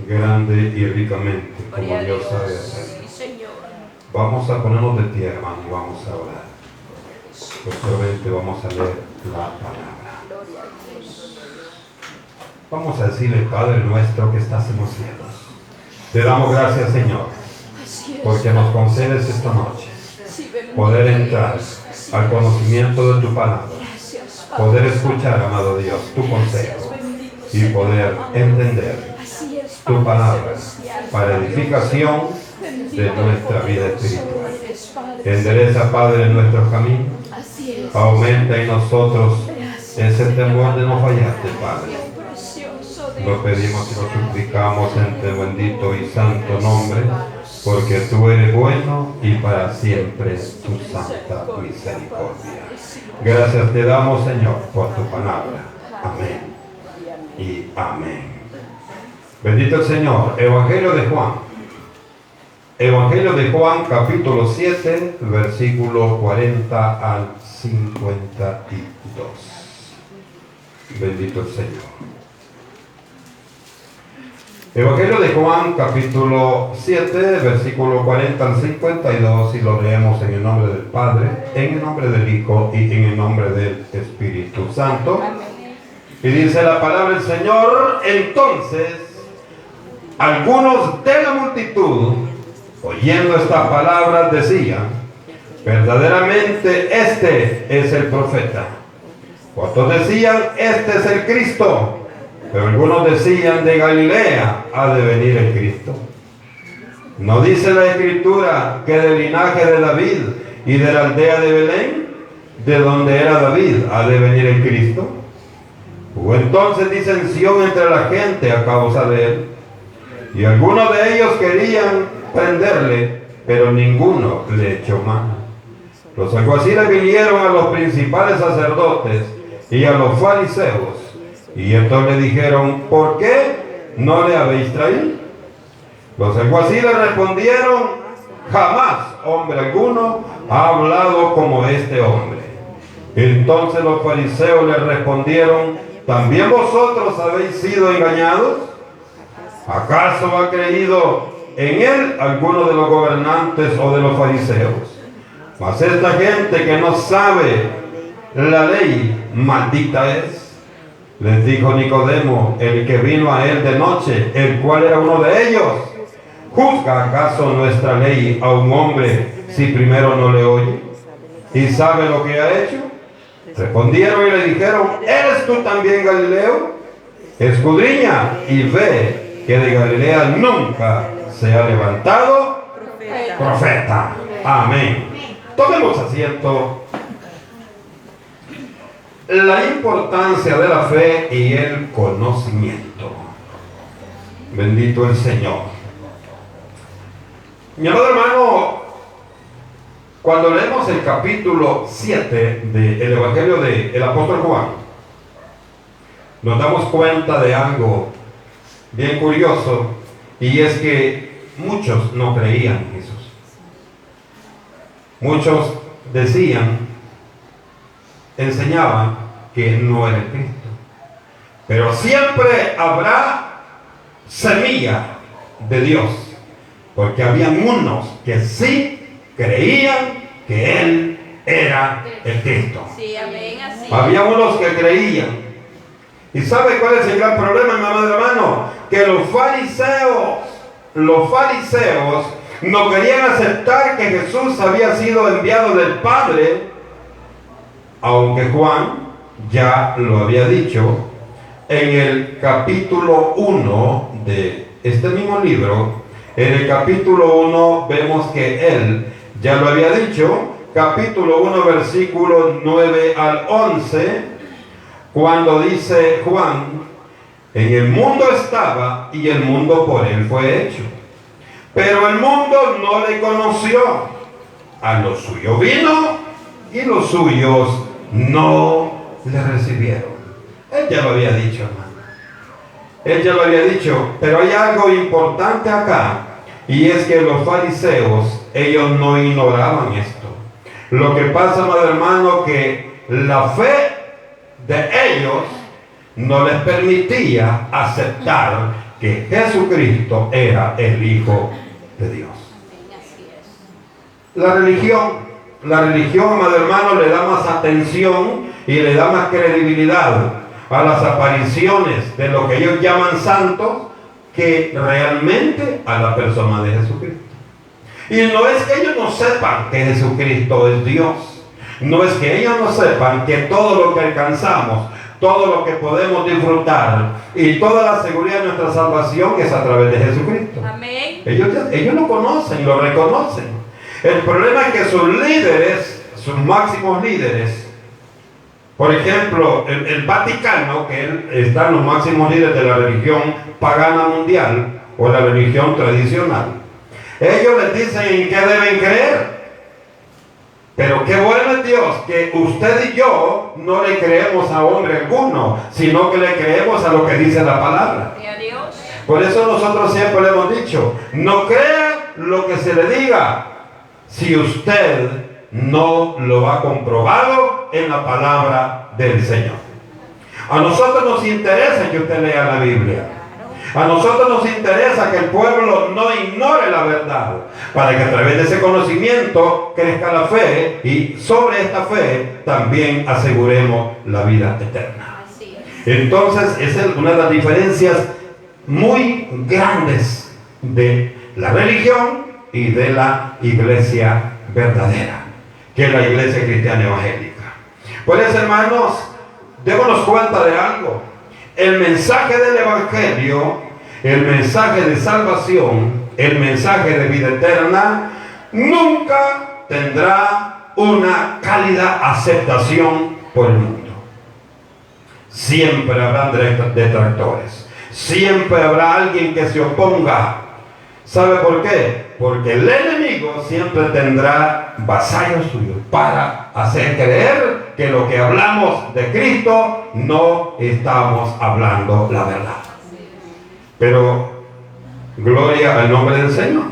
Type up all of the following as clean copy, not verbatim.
grande y ricamente, como Dios sabe hacer. Vamos a ponernos de pie, hermano, y vamos a orar. Pues solamente vamos a leer la palabra. Vamos a decirle: Padre nuestro que estás en los cielos, te damos gracias, Señor, porque nos concedes esta noche poder entrar al conocimiento de tu palabra, poder escuchar, amado Dios, tu consejo y poder entender tu palabra para edificación de nuestra vida espiritual. Endereza, Padre, nuestros caminos. Aumenta en nosotros ese temor de no fallarte, Padre. Lo pedimos y lo suplicamos en tu bendito y santo nombre, porque tú eres bueno y para siempre tu santa misericordia. Gracias te damos, Señor, por tu palabra. Amén y amén. Bendito el Señor. Evangelio de Juan. Evangelio de Juan, capítulo 7, versículo 40 al 52. Bendito el Señor. Evangelio de Juan, capítulo 7, versículo 40 al 52, y lo leemos en el nombre del Padre, en el nombre del Hijo y en el nombre del Espíritu Santo. Y dice la palabra del Señor: entonces algunos de la multitud, oyendo esta palabra, decían: verdaderamente este es el profeta. Otros decían: este es el Cristo. Pero algunos decían: de Galilea ha de venir el Cristo. ¿No dice la Escritura que del linaje de David y de la aldea de Belén, de donde era David, ha de venir el Cristo? Hubo entonces disensión entre la gente a causa de él, y algunos de ellos querían prenderle, pero ninguno le echó mano. Los alguaciles vinieron a los principales sacerdotes y a los fariseos, y estos le dijeron: ¿por qué no le habéis traído? Los alguaciles respondieron: jamás hombre alguno ha hablado como este hombre. Entonces los fariseos le respondieron: ¿también vosotros habéis sido engañados? ¿Acaso ha creído en él alguno de los gobernantes o de los fariseos? Mas esta gente que no sabe la ley, maldita es. Les dijo Nicodemo, el que vino a él de noche, el cual era uno de ellos: ¿juzga acaso nuestra ley a un hombre si primero no le oye y sabe lo que ha hecho? Respondieron y le dijeron: ¿eres tú también Galileo? Escudriña y ve que de Galilea nunca se ha levantado profeta. Amén. Tomemos asiento. La importancia de la fe y el conocimiento. Bendito el Señor. Mi amado hermano, cuando leemos el capítulo 7 del Evangelio del apóstol Juan, nos damos cuenta de algo bien curioso, y es que muchos no creían en Jesús. Muchos enseñaban que no era el Cristo. Pero siempre habrá semilla de Dios, porque habían unos que sí creían que Él era el Cristo. Sí, amén, así. Había unos que creían. ¿Y sabe cuál es el gran problema, mi amado hermano? Que los fariseos no querían aceptar que Jesús había sido enviado del Padre, aunque Juan ya lo había dicho en el capítulo 1 de este mismo libro. En el capítulo 1 vemos que él ya lo había dicho, capítulo 1, versículos 9 al 11, cuando dice Juan: en el mundo estaba y el mundo por él fue hecho, pero el mundo no le conoció. A lo suyo vino y los suyos no le recibieron. Él ya lo había dicho, hermano. Él ya lo había dicho, pero hay algo importante acá, y es que los fariseos, ellos no ignoraban esto. Lo que pasa, amado hermano, que la fe de ellos no les permitía aceptar que Jesucristo era el Hijo de Dios. La religión, amado hermano, le da más atención y le da más credibilidad a las apariciones de lo que ellos llaman santos que realmente a la persona de Jesucristo. Y no es que ellos no sepan que Jesucristo es Dios, no es que ellos no sepan que todo lo que alcanzamos, todo lo que podemos disfrutar y toda la seguridad de nuestra salvación es a través de Jesucristo. Amén. Ellos lo conocen, lo reconocen. El problema es que sus líderes, sus máximos líderes, por ejemplo, el Vaticano, que están los máximos líderes de la religión pagana mundial o la religión tradicional, ellos les dicen en qué deben creer. Pero qué bueno es Dios que usted y yo no le creemos a hombre alguno, sino que le creemos a lo que dice la palabra. Por eso nosotros siempre le hemos dicho, no crea lo que se le diga si usted no lo ha comprobado en la palabra del Señor. A nosotros nos interesa que usted lea la Biblia. A nosotros nos interesa que el pueblo no ignore la verdad, para que a través de ese conocimiento crezca la fe y sobre esta fe también aseguremos la vida eterna. Entonces, esa es una de las diferencias muy grandes de la religión y de la iglesia verdadera, que es la iglesia cristiana evangélica. Por eso, hermanos, démonos cuenta de algo. El mensaje del evangelio, el mensaje de salvación, el mensaje de vida eterna, nunca tendrá una cálida aceptación por el mundo. Siempre habrá detractores, siempre habrá alguien que se oponga. ¿Sabe por qué? Porque el enemigo siempre tendrá vasallos suyos para hacer creer que lo que hablamos de Cristo no estamos hablando la verdad. Pero gloria al nombre del Señor,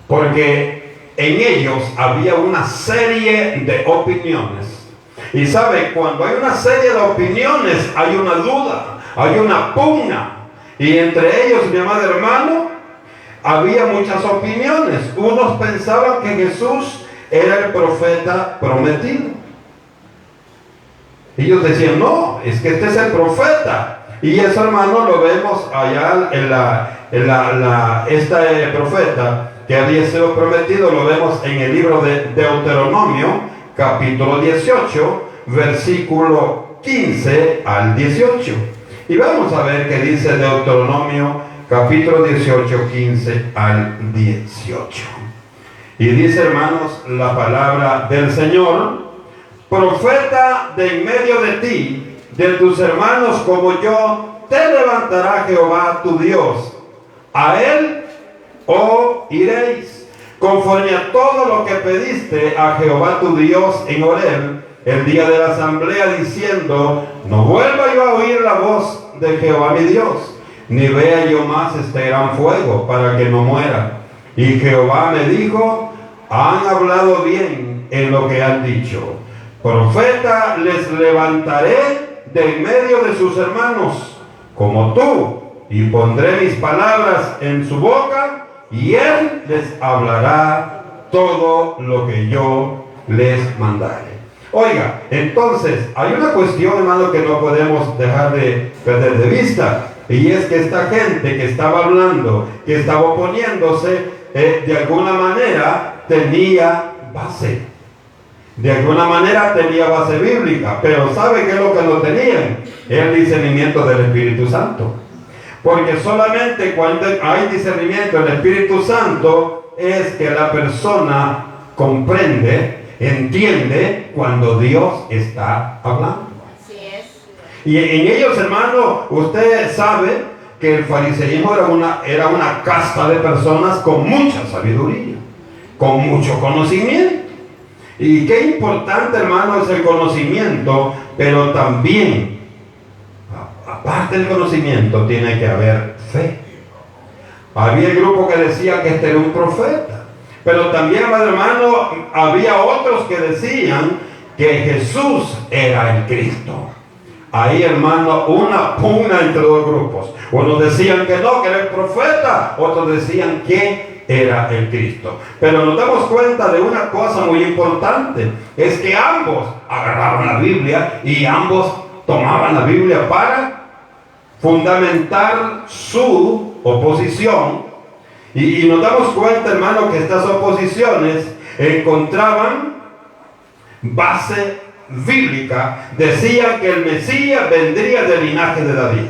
porque en ellos había una serie de opiniones. Y sabe, cuando hay una serie de opiniones hay una duda, hay una pugna. Y entre ellos, mi amado hermano, había muchas opiniones. Unos pensaban que Jesús era el profeta prometido. Ellos decían, no, es que este es el profeta. Y eso, hermano, lo vemos allá este profeta que había sido prometido, lo vemos en el libro de Deuteronomio, capítulo 18, versículo 15 al 18. Y vamos a ver qué dice Deuteronomio, capítulo 18, 15 al 18. Y dice, hermanos, la palabra del Señor: profeta de en medio de ti, de tus hermanos como yo, te levantará Jehová tu Dios. A él oiréis, conforme a todo lo que pediste a Jehová tu Dios en Horeb, el día de la asamblea, diciendo: no vuelva yo a oír la voz de Jehová mi Dios, ni vea yo más este gran fuego, para que no muera. Y Jehová me dijo: han hablado bien en lo que han dicho. Profeta les levantaré de en medio de sus hermanos, como tú, y pondré mis palabras en su boca, y él les hablará todo lo que yo les mandaré. Oiga, entonces, hay una cuestión, hermano, que no podemos dejar de perder de vista, y es que esta gente que estaba hablando, que estaba oponiéndose, de alguna manera tenía base. De alguna manera tenía base bíblica, pero ¿sabe qué es lo que no tenían? El discernimiento del Espíritu Santo. Porque solamente cuando hay discernimiento del Espíritu Santo es que la persona comprende, entiende cuando Dios está hablando. Así es. Y en ellos, hermano, usted sabe que el fariseísmo era una casta de personas con mucha sabiduría, con mucho conocimiento. Y qué importante, hermano, es el conocimiento, pero también, aparte del conocimiento, tiene que haber fe. Había el grupo que decía que este era un profeta, pero también, hermano, había otros que decían que Jesús era el Cristo. ahí, hermano, una pugna entre dos grupos. Unos decían que no, que era el profeta, otros decían que era el Cristo. Pero nos damos cuenta de una cosa muy importante, es que ambos agarraban la Biblia y ambos tomaban la Biblia para fundamentar su oposición. Y nos damos cuenta, hermano, que estas oposiciones encontraban base bíblica. Decían que el Mesías vendría del linaje de David.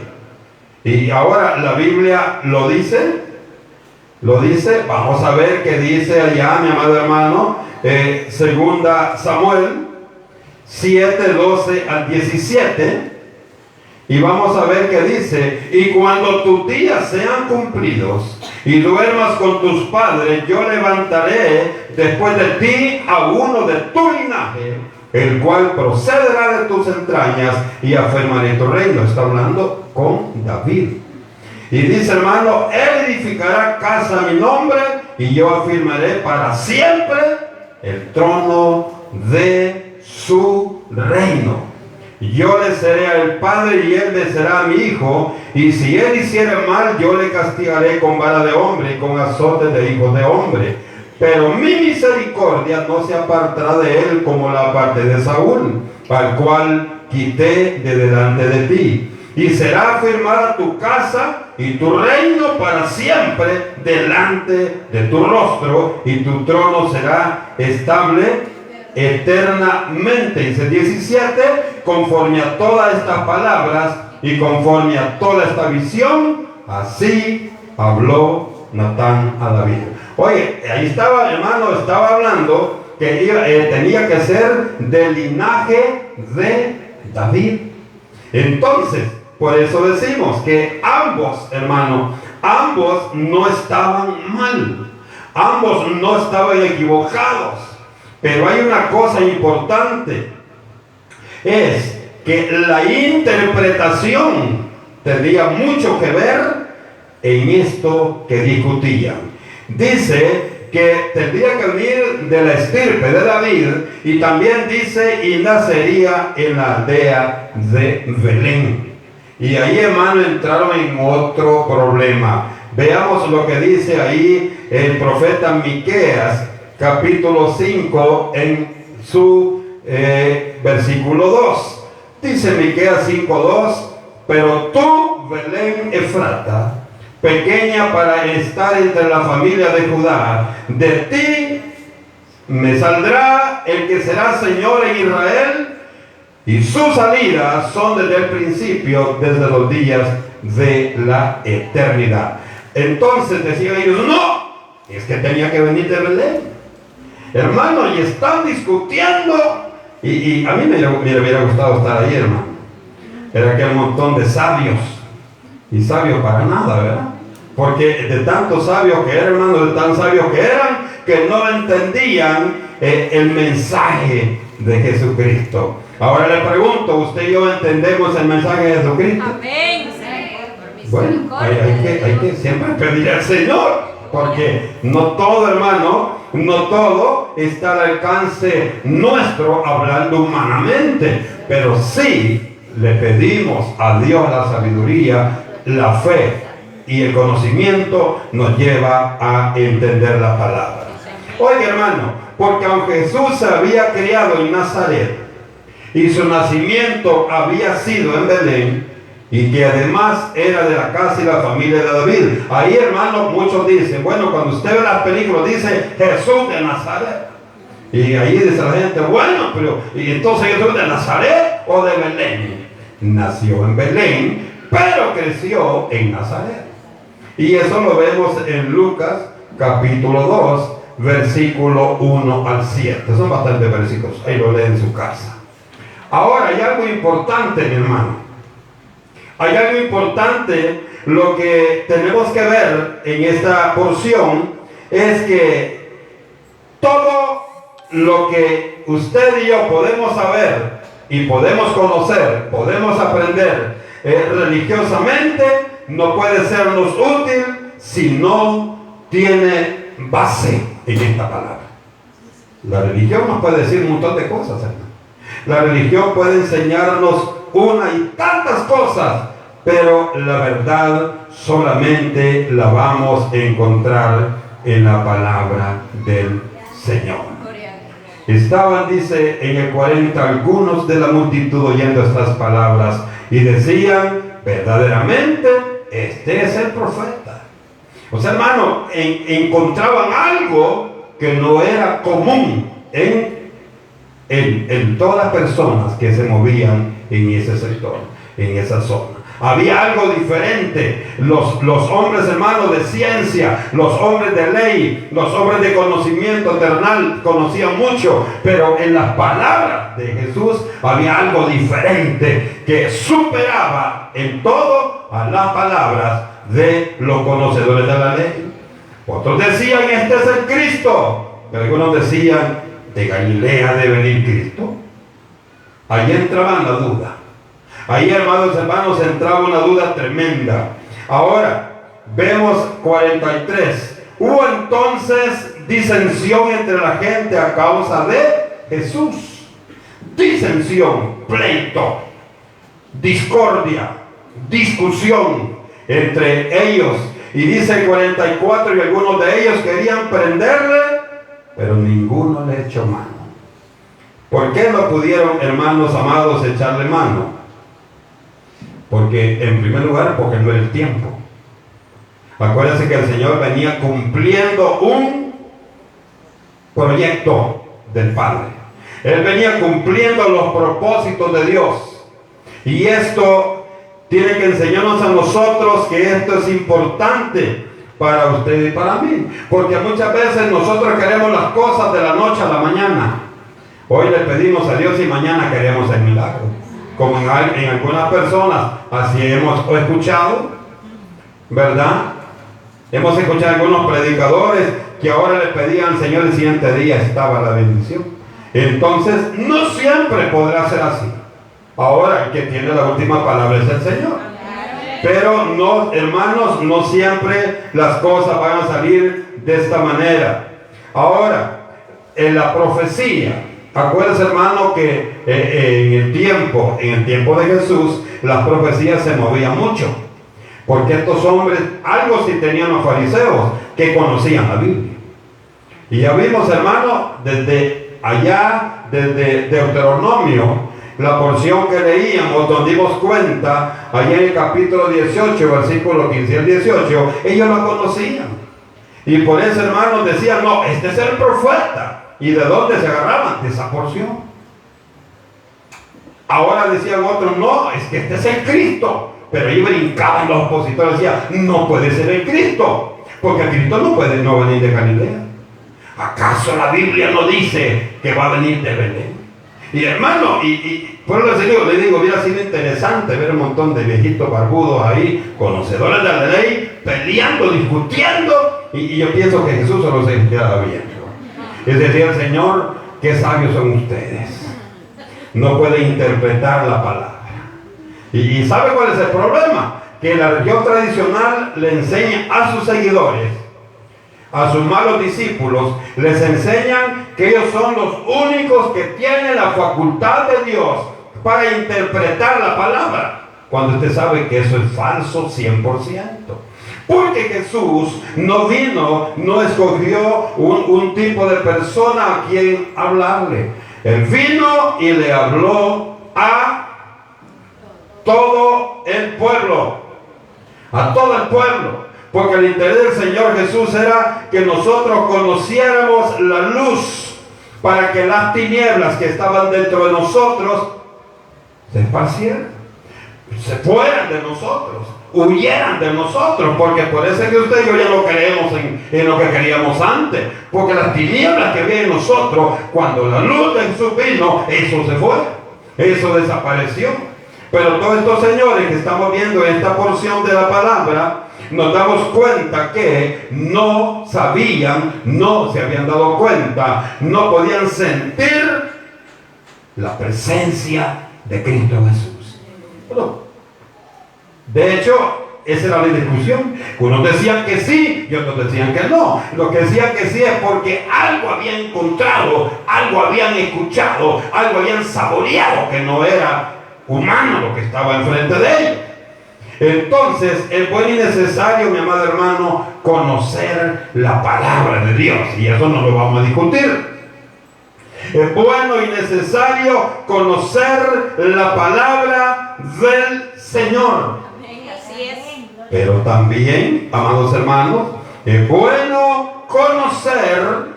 Y ahora la Biblia lo dice. Vamos a ver qué dice allá, mi amado hermano, segunda Samuel 7, 12 al 17. Y vamos a ver qué dice: y cuando tus días sean cumplidos y duermas con tus padres, yo levantaré después de ti a uno de tu linaje, el cual procederá de tus entrañas, y afirmaré tu reino. Está hablando con David. Y dice, hermano, él edificará casa a mi nombre, y yo afirmaré para siempre el trono de su reino. Yo le seré el padre y él me será mi hijo, y si él hiciere mal, yo le castigaré con vara de hombre y con azotes de hijos de hombre. Pero mi misericordia no se apartará de él como la parte de Saúl, al cual quité de delante de ti. Y será afirmada tu casa y tu reino para siempre delante de tu rostro, y tu trono será estable eternamente. Dice 17, conforme a todas estas palabras y conforme a toda esta visión, así habló Natán a David. Oye, ahí estaba, hermano, estaba hablando que tenía que ser del linaje de David. Entonces, por eso decimos que ambos, hermano, ambos no estaban mal, ambos no estaban equivocados. Pero hay una cosa importante, es que la interpretación tendría mucho que ver en esto que discutían. Dice que tendría que venir de la estirpe de David, y también dice, y nacería en la aldea de Belén. Y ahí, hermano, entraron en otro problema. Veamos lo que dice ahí el profeta Miqueas, capítulo 5, en su versículo 2. Dice Miqueas 5:2: pero tú, Belén Efrata, pequeña para estar entre la familia de Judá, de ti me saldrá el que será Señor en Israel, y sus salidas son desde el principio, desde los días de la eternidad. Entonces decían ellos, no, es que tenía que venir de Belén. Hermano, y están discutiendo, y a mí me hubiera gustado estar ahí, hermano. Era aquel montón de sabios, y sabios para nada, ¿verdad? Porque de tantos sabios que eran, hermano, de tan sabios que eran, que no entendían el mensaje de Jesucristo. Ahora le pregunto, ¿usted y yo entendemos el mensaje de Jesucristo? Amén. Bueno, hay que siempre pedir al Señor, porque no todo, hermano, no todo está al alcance nuestro hablando humanamente, pero sí le pedimos a Dios la sabiduría, la fe y el conocimiento nos lleva a entender la palabra. Oiga, hermano, porque aunque Jesús se había criado en Nazaret y su nacimiento había sido en Belén, y que además era de la casa y la familia de David, ahí, hermano, muchos dicen, bueno, cuando usted ve las películas dice Jesús de Nazaret, y ahí dice la gente, bueno, pero ¿y entonces Jesús de Nazaret o de Belén? Nació en Belén, pero creció en Nazaret. Y eso lo vemos en Lucas capítulo 2, versículo 1 al 7. Son bastantes versículos, ahí lo leen en su casa. Ahora hay algo importante, mi hermano. Hay algo importante, lo que tenemos que ver en esta porción es que todo lo que usted y yo podemos saber y podemos conocer, podemos aprender religiosamente, no puede sernos útil si no tiene base en esta palabra. La religión nos puede decir un montón de cosas, hermano. La religión puede enseñarnos una y tantas cosas, pero la verdad solamente la vamos a encontrar en la palabra del Señor. Estaban, dice en el 40, algunos de la multitud oyendo estas palabras y decían, verdaderamente, este es el profeta. O sea, hermano, encontraban algo que no era común en todas las personas que se movían en ese sector, en esa zona. Había algo diferente. Los hombres, hermanos, de ciencia, los hombres de ley, los hombres de conocimiento terrenal conocían mucho, pero en las palabras de Jesús había algo diferente que superaba en todo a las palabras de los conocedores de la ley. Otros decían, este es el Cristo. Pero algunos decían, de Galilea debe venir Cristo. Ahí entraba la duda. Ahí, hermanos, entraba una duda tremenda. Ahora, vemos 43. Hubo entonces disensión entre la gente a causa de Jesús. Disensión, pleito, discordia, discusión entre ellos. Y dice 44, y algunos de ellos querían prenderle, pero ninguno le echó mano. ¿Por qué no pudieron, hermanos amados, echarle mano? Porque, en primer lugar, porque no era el tiempo. Acuérdense que el Señor venía cumpliendo un proyecto del Padre. Él venía cumpliendo los propósitos de Dios. Y esto tiene que enseñarnos a nosotros que esto es importante para usted y para mí. Porque muchas veces nosotros queremos las cosas de la noche a la mañana. Hoy le pedimos a Dios y mañana queremos el milagro. Como en algunas personas, así hemos escuchado, ¿verdad? Hemos escuchado algunos predicadores que ahora le pedían al Señor el siguiente día estaba la bendición. Entonces, no siempre podrá ser así. Ahora el que tiene la última palabra es el Señor. Pero no, hermanos, no siempre las cosas van a salir de esta manera. Ahora, en la profecía, acuérdense, hermano, que en el tiempo de Jesús, las profecías se movían mucho. Porque estos hombres, algo sí tenían los fariseos, que conocían la Biblia. Y ya vimos, hermano, desde allá, desde Deuteronomio, la porción que leíamos, donde dimos cuenta, allá en el capítulo 18, versículo 15 al 18, ellos la conocían. Y por eso, hermanos, decían, no, este es el profeta. ¿Y de dónde se agarraban? De esa porción. Ahora decían otros, no, es que este es el Cristo. Pero ellos brincaban los opositores, decían, no puede ser el Cristo, porque el Cristo no puede no venir de Galilea. ¿Acaso la Biblia no dice que va a venir de Belén? Y hermano, y por eso le digo, hubiera sido interesante ver un montón de viejitos barbudos ahí, conocedores de la ley, peleando, discutiendo, y yo pienso que Jesús solo se quedaba viendo. Es decir, el Señor, qué sabios son ustedes. No puede interpretar la palabra. ¿Y sabe cuál es el problema? Que la religión tradicional le enseña a sus seguidores, a sus malos discípulos, les enseñan que ellos son los únicos que tienen la facultad de Dios para interpretar la palabra, cuando usted sabe que eso es falso 100%. Porque Jesús no vino, no escogió un tipo de persona a quien hablarle. Él vino y le habló a todo el pueblo. A todo el pueblo. Porque el interés del Señor Jesús era que nosotros conociéramos la luz, para que las tinieblas que estaban dentro de nosotros se esparcieran, se fueran de nosotros, huyeran de nosotros. Porque por eso es que usted y yo ya no creemos en lo que queríamos antes, porque las tinieblas que había en nosotros, cuando la luz de Jesús vino, eso se fue, eso desapareció. Pero todos estos señores que estamos viendo en esta porción de la palabra, nos damos cuenta que no sabían, no se habían dado cuenta, no podían sentir la presencia de Cristo Jesús. No. De hecho, esa era la discusión. Unos decían que sí y otros decían que no. Los que decían que sí es porque algo habían encontrado, algo habían escuchado, algo habían saboreado que no era humano lo que estaba enfrente de ellos. Entonces es bueno y necesario, mi amado hermano, conocer la palabra de Dios, y eso no lo vamos a discutir. Es bueno y necesario conocer la palabra del Señor. Así es. Pero también, amados hermanos, es bueno conocer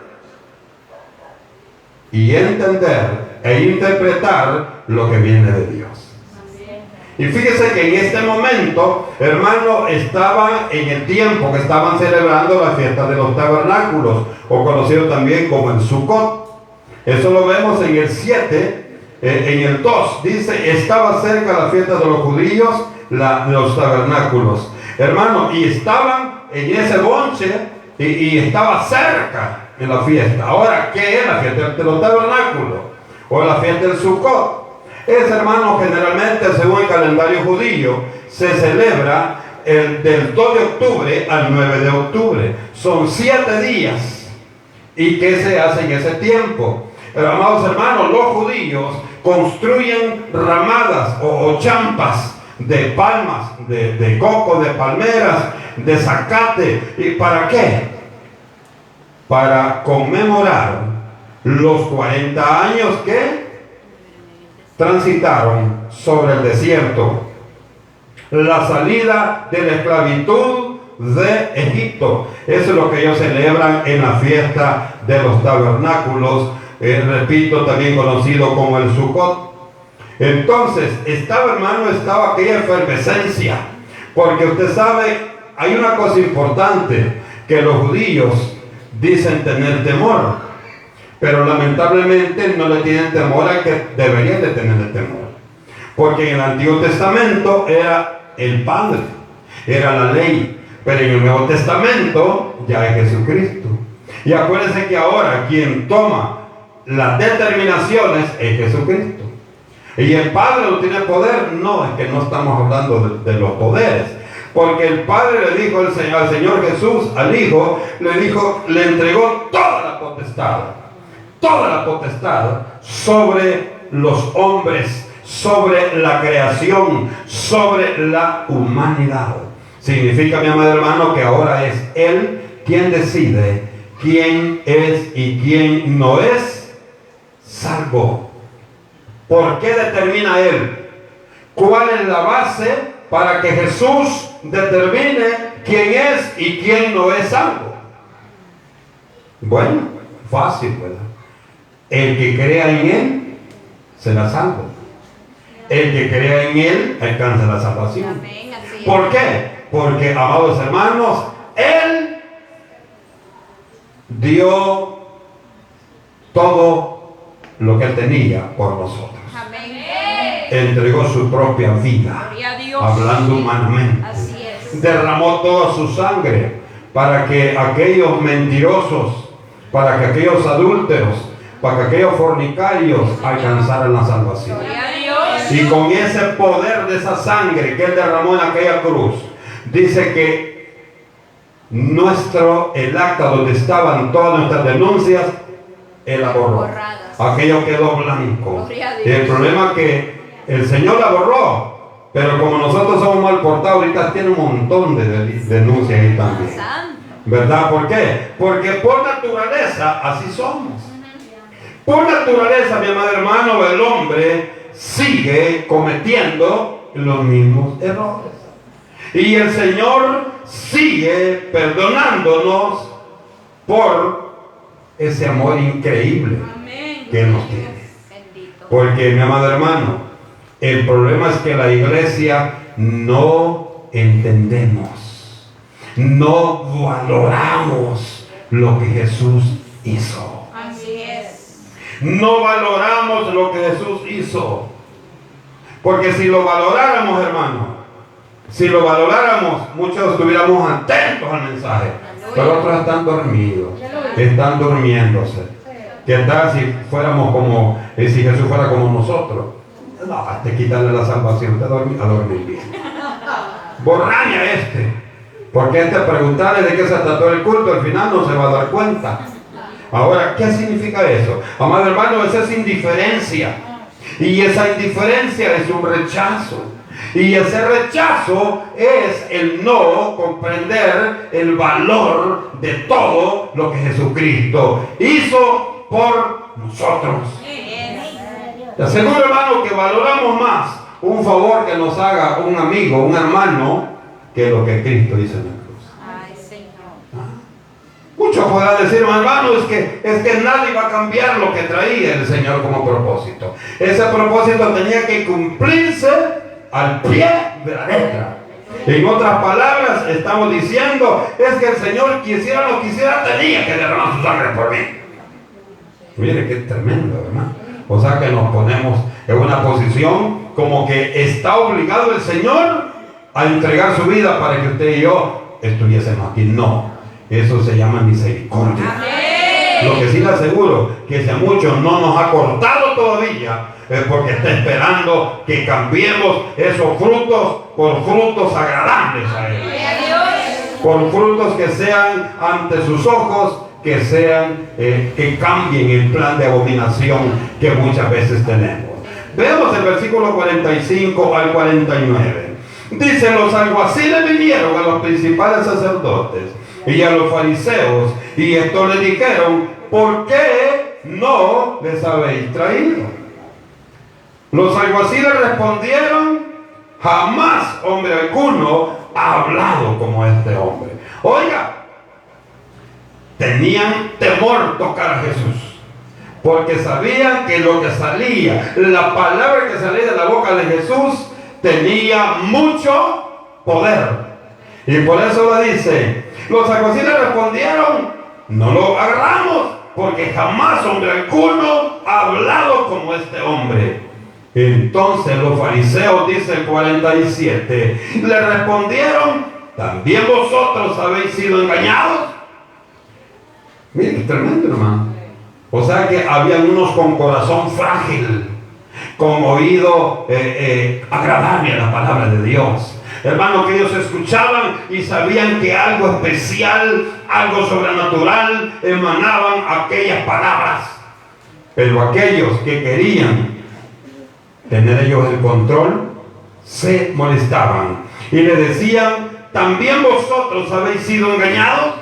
y entender e interpretar lo que viene de Dios. Y fíjese que en este momento, hermano, estaban en el tiempo que estaban celebrando la fiesta de los tabernáculos, o conocido también como el Sukkot. Eso lo vemos en el 7, en el 2, dice, estaba cerca la fiesta de los judíos, los tabernáculos. Hermano, y estaban en ese bonche, y estaba cerca en la fiesta. Ahora, ¿qué es la fiesta de los tabernáculos? O la fiesta del Sukkot. Es, hermano, generalmente, según el calendario judío, se celebra del 2 de octubre al 9 de octubre. Son 7 días. ¿Y qué se hace en ese tiempo? Pero, amados hermanos, los judíos construyen ramadas o champas de palmas, de coco, de palmeras, de zacate. ¿Y para qué? Para conmemorar los 40 años que transitaron sobre el desierto, la salida de la esclavitud de Egipto. Eso es lo que ellos celebran en la fiesta de los tabernáculos, repito, también conocido como el Sukkot. Entonces, estaba aquella efervescencia, porque usted sabe, hay una cosa importante, que los judíos dicen tener temor, pero lamentablemente no le tienen temor al que deberían de tenerle temor. Porque en el Antiguo Testamento era el Padre, era la ley, pero en el Nuevo Testamento ya es Jesucristo. Y acuérdense que ahora quien toma las determinaciones es Jesucristo. Y el Padre no tiene poder, no, es que no estamos hablando de los poderes. Porque el Padre le dijo al Señor Jesús, al Hijo, le entregó toda la potestad sobre los hombres, sobre la creación, sobre la humanidad. Significa, mi amado hermano, que ahora es Él quien decide quién es y quién no es salvo. ¿Por qué determina Él? ¿Cuál es la base para que Jesús determine quién es y quién no es salvo? Bueno, fácil, ¿verdad? El que crea en Él será salvo. El que crea en Él alcanza la salvación. Amén, así es. ¿Por qué? Porque, amados hermanos, Él dio todo lo que Él tenía por nosotros. Amén. Entregó su propia vida, Gloria a Dios. hablando humanamente. Así es. Derramó toda su sangre para que aquellos mentirosos, para que aquellos adúlteros, para que aquellos fornicarios alcanzaran la salvación. Gloria a Dios. Y con ese poder de esa sangre que Él derramó en aquella cruz, dice que el acta donde estaban todas nuestras denuncias, Él la borró. Borradas. Aquello quedó blanco. Gloria a Dios. El problema es que el Señor la borró, pero como nosotros somos mal portados, ahorita tiene un montón de denuncias ahí también. Santo. ¿Verdad? ¿Por qué? Porque por naturaleza así somos. Por naturaleza, mi amado hermano, el hombre sigue cometiendo los mismos errores. Y el Señor sigue perdonándonos por ese amor increíble Amén. que Él nos tiene. Bendito. Porque, mi amado hermano, el problema es que la iglesia no entendemos, no valoramos lo que Jesús hizo. Así es. No valoramos lo que Jesús hizo. Porque si lo valoráramos, hermano, si lo valoráramos, muchos estuviéramos atentos al mensaje. Pero otros están dormidos, están durmiéndose. ¿Qué tal si fuéramos como, si Jesús fuera como nosotros? No, te quitarle la salvación, te a dormir bien. Borraña porque preguntarle de qué se trató el culto, al final no se va a dar cuenta. Ahora, ¿qué significa eso? Amado hermano, esa es indiferencia. Y esa indiferencia es un rechazo. Y ese rechazo es el no comprender el valor de todo lo que Jesucristo hizo por nosotros. Te aseguro, hermano, que valoramos más un favor que nos haga un amigo, un hermano, que lo que Cristo hizo en la cruz. Ay, Señor. Muchos podrán decir, hermano, es que nadie va a cambiar lo que traía el Señor como propósito. Ese propósito tenía que cumplirse al pie de la letra. En otras palabras, estamos diciendo, es que el Señor quisiera o no quisiera, tenía que derramar su sangre por mí. Mire qué tremendo, hermano. O sea que nos ponemos en una posición como que está obligado el Señor a entregar su vida para que usted y yo estuviésemos aquí. No, eso se llama misericordia. Amén. Lo que sí le aseguro, que si a muchos no nos ha cortado todavía, es porque está esperando que cambiemos esos frutos por frutos agradables a Él. Por frutos que sean ante sus ojos, que sean, que cambien el plan de abominación que muchas veces tenemos. Veamos el versículo 45 al 49. Dice, los alguaciles vinieron a los principales sacerdotes y a los fariseos, y estos le dijeron, ¿por qué no les habéis traído? Los alguaciles respondieron, jamás hombre alguno ha hablado como este hombre. Oiga, tenían temor tocar a Jesús, porque sabían que lo que salía, la palabra que salía de la boca de Jesús, tenía mucho poder. Y por eso le dice, los alguaciles respondieron, no lo agarramos, porque jamás hombre alguno ha hablado como este hombre. Entonces los fariseos, dice el 47, le respondieron, ¿también vosotros habéis sido engañados? Mire qué tremendo, hermano. O sea que habían unos con corazón frágil, con oído agradable a la palabra de Dios. Hermano, que ellos escuchaban y sabían que algo especial, algo sobrenatural emanaban aquellas palabras. Pero aquellos que querían tener ellos el control, se molestaban y le decían, ¿también vosotros habéis sido engañados?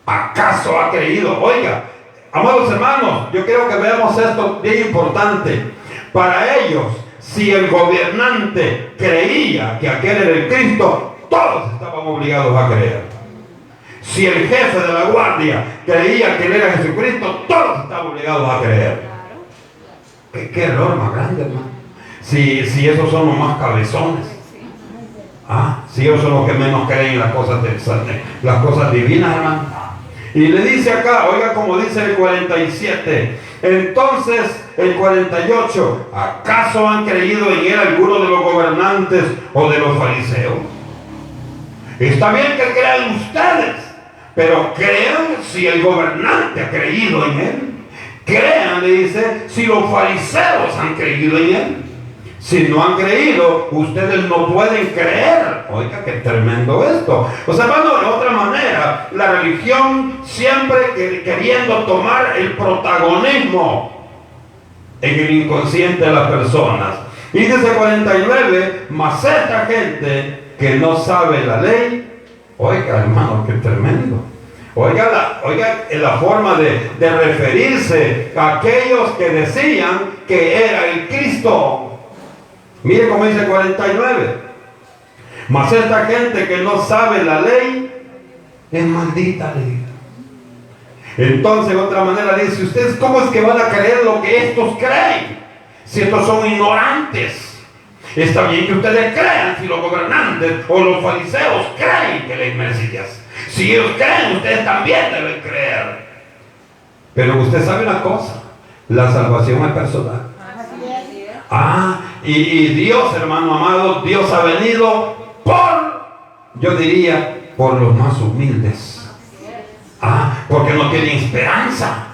¿Acaso ha creído? Oiga, amados hermanos, yo quiero que veamos esto bien importante. Para ellos, si el gobernante creía que aquel era el Cristo, todos estaban obligados a creer. Si el jefe de la guardia creía que él era Jesucristo, todos estaban obligados a creer. ¿Qué error más grande, hermano? Si esos son los más cabezones. Si ellos son los que menos creen en las cosas divinas, hermano. Y le dice acá, oiga como dice el 47, entonces el 48, ¿acaso han creído en él algunos de los gobernantes o de los fariseos? Está bien que crean ustedes, pero crean si el gobernante ha creído en él. Crean, le dice, si los fariseos han creído en él. Si no han creído, ustedes no pueden creer. Oiga, qué tremendo esto. O sea, hermano, de otra manera, la religión siempre queriendo tomar el protagonismo en el inconsciente de las personas. Y dice 49, mas esta gente que no sabe la ley, oiga, hermano, qué tremendo. Oiga la forma de referirse a aquellos que decían que era el Cristo. Mire cómo dice 49. Mas esta gente que no sabe la ley es maldita, le dice. Entonces, de otra manera, dice, ¿ustedes cómo es que van a creer lo que estos creen? Si estos son ignorantes. Está bien que ustedes crean si los gobernantes o los fariseos creen que él es Mesías. Si ellos creen, ustedes también deben creer. Pero usted sabe una cosa, la salvación es personal. Y Dios, hermano amado, Dios ha venido yo diría, por los más humildes. Porque no tienen esperanza.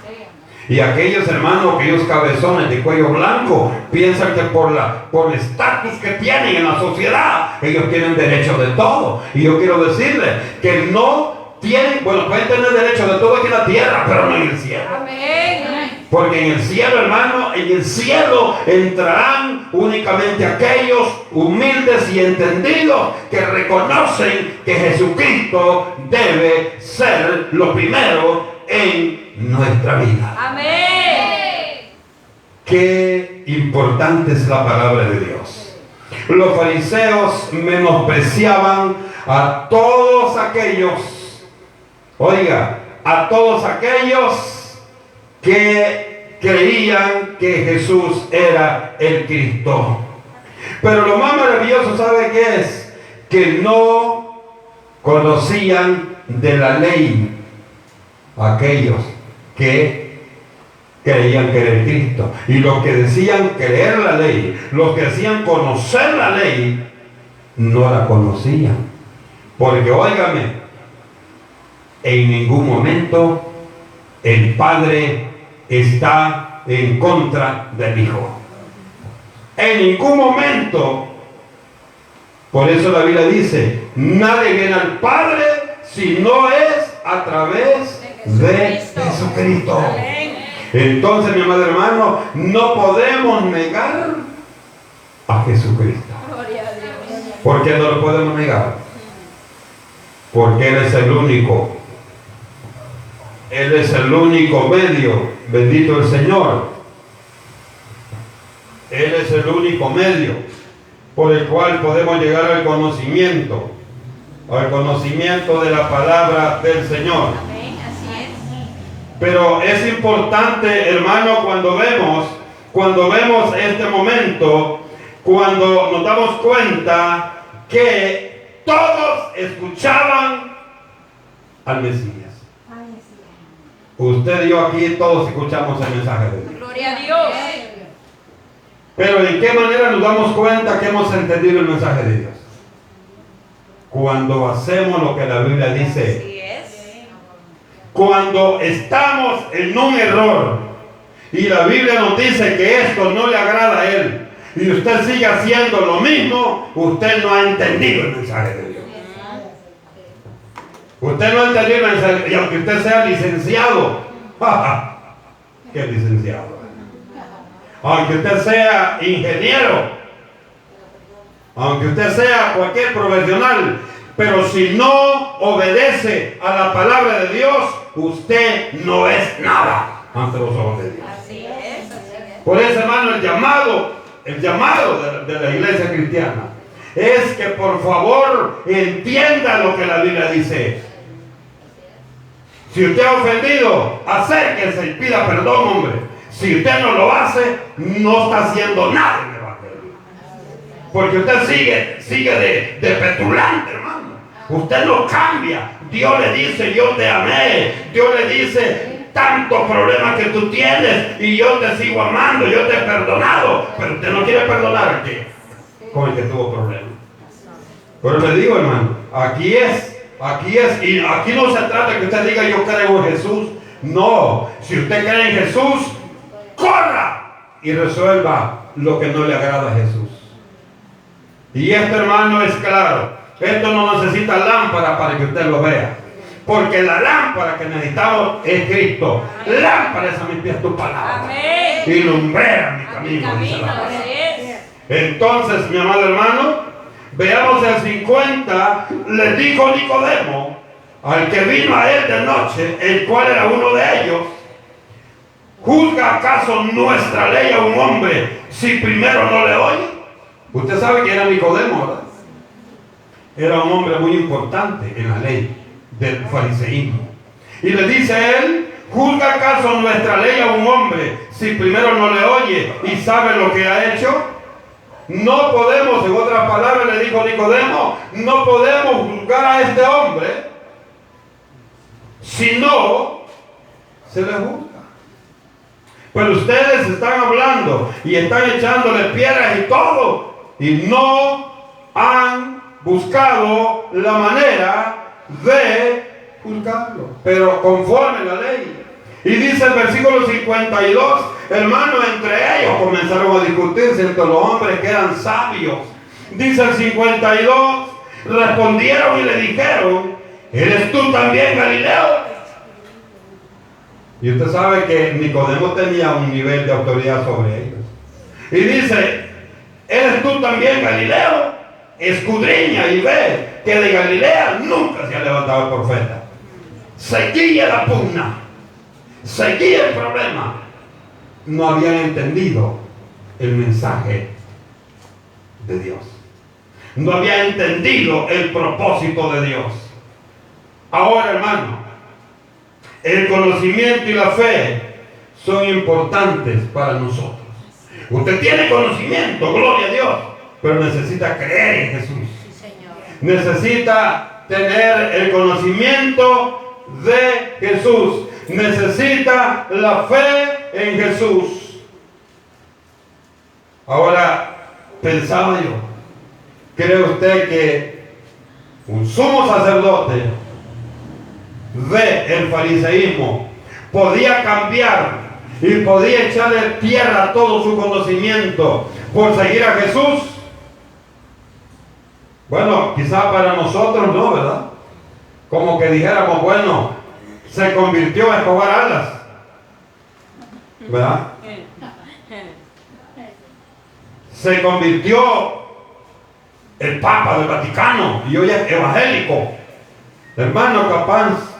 Y aquellos hermanos, aquellos cabezones de cuello blanco, piensan que por el estatus que tienen en la sociedad, ellos tienen derecho de todo. Y yo quiero decirles que no tienen, pueden tener derecho de todo aquí en la tierra, pero no en el cielo. Amén. Porque en el cielo, hermano, en el cielo entrarán únicamente aquellos humildes y entendidos que reconocen que Jesucristo debe ser lo primero en nuestra vida. Amén. Qué importante es la palabra de Dios. Los fariseos menospreciaban a todos aquellos, oiga, a todos aquellos que creían que Jesús era el Cristo. Pero lo más maravilloso, ¿sabe qué es? Que no conocían de la ley aquellos que creían que era el Cristo. Y los que decían creer la ley, los que decían conocer la ley, no la conocían. Porque, óigame, en ningún momento el Padre está en contra del Hijo. En ningún momento. Por eso la Biblia dice: nadie viene al Padre si no es a través de Jesucristo. Entonces, mi amado hermano, no podemos negar a Jesucristo. ¿Por qué no lo podemos negar? Porque Él es el único. Él es el único medio, bendito el Señor. Él es el único medio por el cual podemos llegar al conocimiento de la palabra del Señor. Amén, así es. Pero es importante, hermano, cuando vemos este momento, cuando nos damos cuenta que todos escuchaban al Mesías. Usted y yo aquí todos escuchamos el mensaje de Dios. Gloria a Dios. Pero ¿en qué manera nos damos cuenta que hemos entendido el mensaje de Dios? Cuando hacemos lo que la Biblia dice. Así es. Cuando estamos en un error y la Biblia nos dice que esto no le agrada a Él y usted sigue haciendo lo mismo, usted no ha entendido el mensaje de Dios. Usted no ha entendido el mensaje, y aunque usted sea licenciado, ¿qué licenciado? Aunque usted sea ingeniero, aunque usted sea cualquier profesional, pero si no obedece a la palabra de Dios, usted no es nada ante los ojos de Dios. Así es. Por eso, hermano, el llamado de la iglesia cristiana es que por favor entienda lo que la Biblia dice. Si usted ha ofendido, acérquese y pida perdón, hombre. Si usted no lo hace, no está haciendo nada en el evangelio. Porque usted sigue de petulante, hermano. Usted no cambia. Dios le dice: yo te amé. Dios le dice: tantos problemas que tú tienes y yo te sigo amando, yo te he perdonado. Pero usted no quiere perdonar a quién, con el que tuvo problemas. Pero le digo, hermano, aquí es, y aquí no se trata de que usted diga: yo creo en Jesús. No, si usted cree en Jesús, corra y resuelva lo que no le agrada a Jesús. Y esto, hermano, es claro. Esto no necesita lámpara para que usted lo vea. Porque la lámpara que necesitamos es Cristo. Lámpara es a mis pies tu palabra. Amén. Y lumbrera mi camino, dice la palabra. Así es. Entonces, mi amado hermano, veamos el 50. Le dijo Nicodemo, al que vino a él de noche, el cual era uno de ellos: ¿juzga acaso nuestra ley a un hombre si primero no le oye? Usted sabe que era Nicodemo, ¿verdad? Era un hombre muy importante en la ley del fariseísmo. Y le dice a él: ¿juzga acaso nuestra ley a un hombre si primero no le oye y sabe lo que ha hecho? No podemos, en otras palabras le dijo Nicodemo, no podemos juzgar a este hombre si no se le juzga. Pero ustedes están hablando y están echándole piedras y todo, y no han buscado la manera de juzgarlo, pero conforme a la ley. Y dice el versículo 52, hermano, entre ellos comenzaron a discutirse entre los hombres que eran sabios. Dice el 52, respondieron y le dijeron: ¿eres tú también Galileo? Y usted sabe que Nicodemo tenía un nivel de autoridad sobre ellos. Y dice, ¿eres tú también Galileo? Escudriña y ve que de Galilea nunca se ha levantado el profeta. Seguía la pugna, seguía el problema. No habían entendido el mensaje de Dios. No habían entendido el propósito de Dios. Ahora, hermano, el conocimiento y la fe son importantes para nosotros. Usted tiene conocimiento, gloria a Dios, pero necesita creer en Jesús. Necesita tener el conocimiento de Jesús. Necesita la fe en Jesús. Ahora, pensaba yo, ¿cree usted que un sumo sacerdote de el fariseísmo podía cambiar y podía echarle tierra a todo su conocimiento por seguir a Jesús? Bueno, quizá para nosotros no, ¿verdad? Como que dijéramos, bueno, se convirtió a Escobar Alas, ¿verdad? Se convirtió el Papa del Vaticano y hoy es evangélico. Hermano, capaz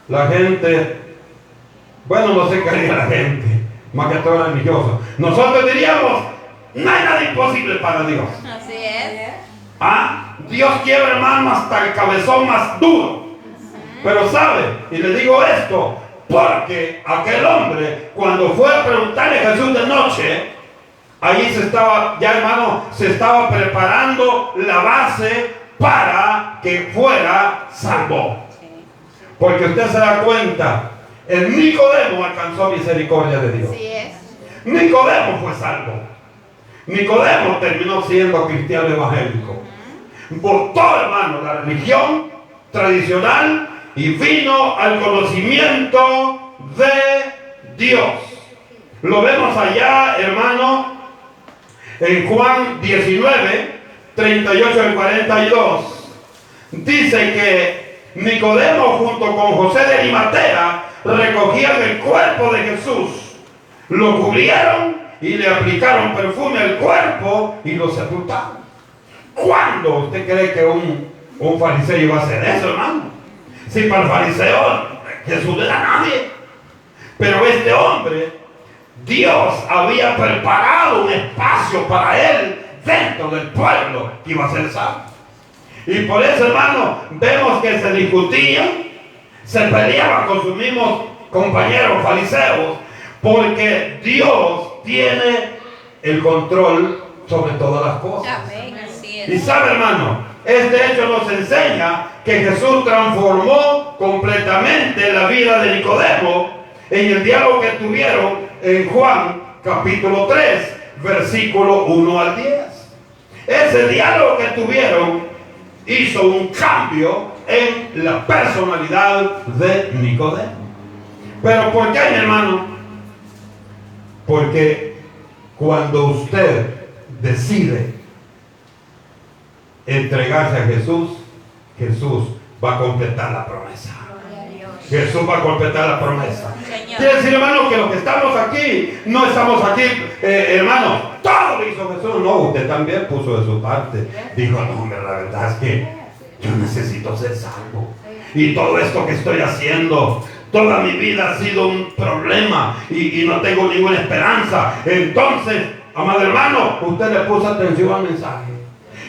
la gente, bueno, no sé qué haría la gente, más que todo religioso. Nosotros diríamos, no hay nada imposible para Dios. Así es. Dios quiebra, hermano, hasta el cabezón más duro. Pero sabe, y le digo esto, porque aquel hombre, cuando fue a preguntarle a Jesús de noche, ahí se estaba, ya hermano, se estaba preparando la base para que fuera salvo. Porque usted se da cuenta, el Nicodemo alcanzó misericordia de Dios. Así es. Nicodemo fue salvo. Nicodemo terminó siendo cristiano evangélico. Votó, hermano, la religión tradicional y vino al conocimiento de Dios. Lo vemos allá, hermano, en Juan 19, 38 al 42. Dice que Nicodemo junto con José de Arimatea recogían el cuerpo de Jesús, lo cubrieron y le aplicaron perfume al cuerpo y lo sepultaron. ¿Cuándo usted cree que un fariseo iba a hacer eso, hermano? Si para el fariseo Jesús no era nadie. Pero este hombre, Dios había preparado un espacio para él dentro del pueblo que iba a ser salvo. Y por eso, hermano, vemos que se discutían, se peleaban con sus mismos compañeros fariseos, porque Dios tiene el control sobre todas las cosas. Amén. Así es. Y sabe, hermano, este hecho nos enseña que Jesús transformó completamente la vida de Nicodemo en el diálogo que tuvieron en Juan capítulo 3, versículo 1 al 10. Ese diálogo que tuvieron hizo un cambio en la personalidad de Nicodemo. ¿Pero por qué, mi hermano? Porque cuando usted decide entregarse a Jesús, Jesús va a completar la promesa. Jesús va a completar la promesa. Quiere decir, hermano, que los que estamos aquí, no estamos aquí, hermano, todo lo hizo Jesús. No, usted también puso de su parte. Dijo, no, hombre, la verdad es que yo necesito ser salvo. Y todo esto que estoy haciendo, toda mi vida ha sido un problema y no tengo ninguna esperanza. Entonces, amado hermano, usted le puso atención al mensaje.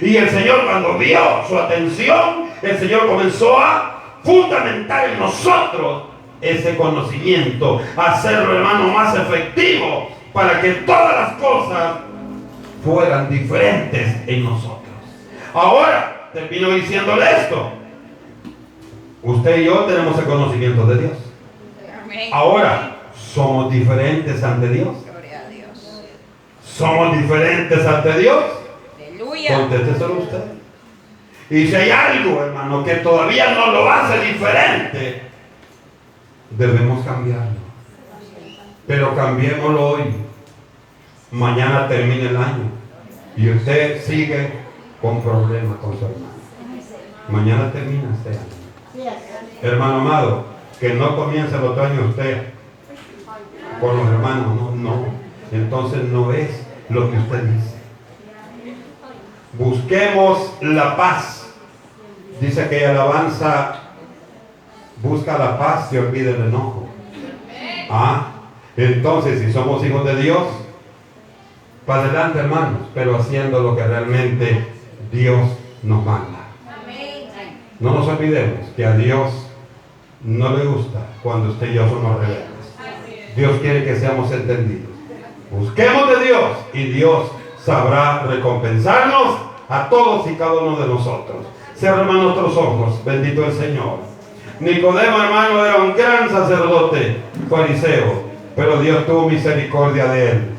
Y el Señor, cuando vio su atención, el Señor comenzó a fundamentar en nosotros ese conocimiento, hacerlo, hermano, más efectivo para que todas las cosas fueran diferentes en nosotros. Ahora, termino diciéndole esto. Usted y yo tenemos el conocimiento de Dios. Amén. Ahora, ¿somos diferentes ante Dios? Gloria a Dios. ¿Somos diferentes ante Dios? Aleluya. Contésteselo usted. Y si hay algo, hermano, que todavía no lo hace diferente, debemos cambiarlo. Pero cambiémoslo hoy. Mañana termina el año y usted sigue con problemas con su hermano. Mañana termina este año. Hermano amado, que no comience el otro año usted con los hermanos. No, no. Entonces no es lo que usted dice. Busquemos la paz. Dice aquella alabanza, busca la paz y olvida el enojo. Entonces, si somos hijos de Dios, para adelante, hermanos, pero haciendo lo que realmente Dios nos manda. No nos olvidemos que a Dios no le gusta cuando usted y yo somos rebeldes. Dios quiere que seamos entendidos. Busquemos de Dios y Dios sabrá recompensarnos a todos y cada uno de nosotros. Cierra nuestros ojos, bendito el Señor. Nicodemo, hermano, era un gran sacerdote fariseo, pero Dios tuvo misericordia de él.